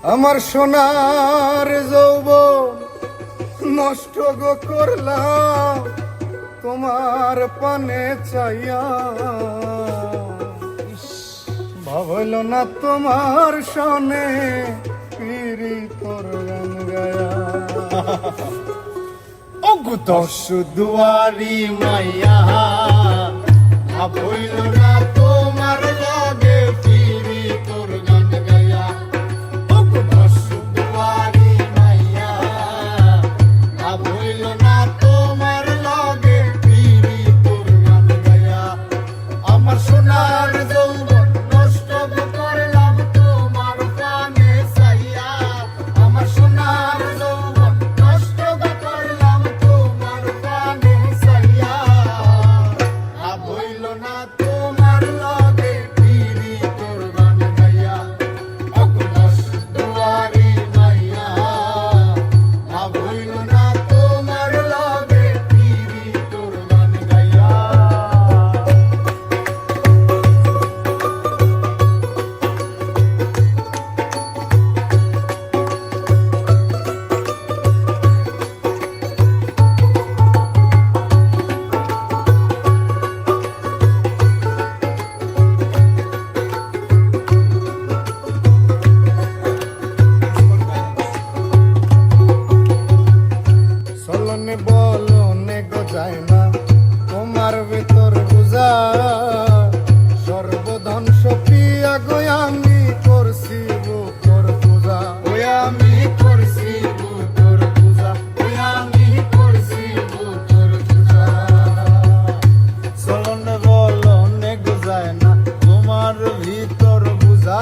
আমার সোনার যৌবন নষ্ট গো করলাম তোমার পানে চাইয়া। ভাবল না তোমার সনে পিরি তোর গান গায়া। ওগো দশ দুয়ারি মাইয়া ভাবইল না তোমার লাগে পিরি তোর গান গায়া। ওগো দশ দুয়ারি মাইয়া ভাবইল না তোমার লাগে পিরি তোর গান গায়া। আমার সোনার যৌবন নষ্ট করলাম তোমার প্রাণে চাইয়া। আমার সোনার যৌবন নষ্ট করলাম তোমার প্রাণে চাইয়া। ভাবইল না তোমার লাগে পিরি তোর গান গাইয়া। ওগো দশ দুয়ারি মাইয়া ভাবইল না তোমার লাগে পিরি তোর গান গাইয়া। চলনে বলনে গো যায় না তোমার ভিতর বুঝা। সর্বধন সপিয়া গো আমি করছি বুকর পূজা। ওই আমি করছি বুতর পূজা। ওই আমি করছি বুতর পূজা। চলনে বলনে গো যায় না তোমার ভিতর বুঝা।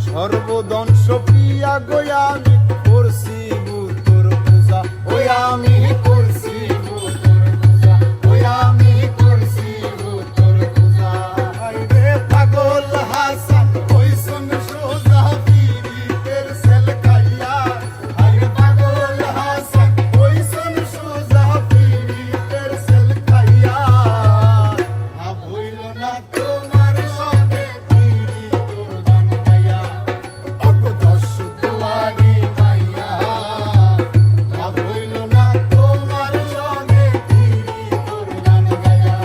সর্বধন সপিয়া গো আমি করছি বুকর পূজা। ওই আমি করছি বুতর পূজা। ওই আমি করছি বুতর পূজা। আইরে পাগল হাসান ওইসন সোজা পীরিতের সেল খাইয়া। আরে পাগল হাসান ওইসন সোজা পীরিতের সেল খাইয়া। ভাবইল না তোমার সঙ্গে পীরি তোর গান গাইয়া। ওগো দশ দুয়ারি মাইয়া ভাবইল না তোমার সঙ্গে পীরি তোর গান গাইয়া।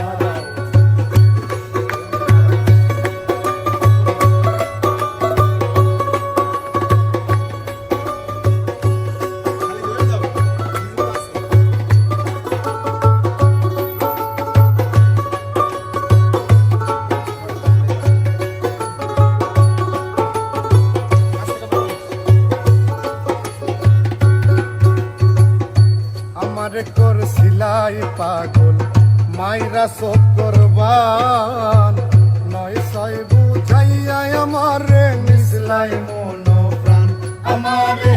আমারে করছিলাই পাগল মাইরা সব করবান। নয় ছয় বুঝাইয়া আমারে নিসলাই মন প্রাণ। আমারে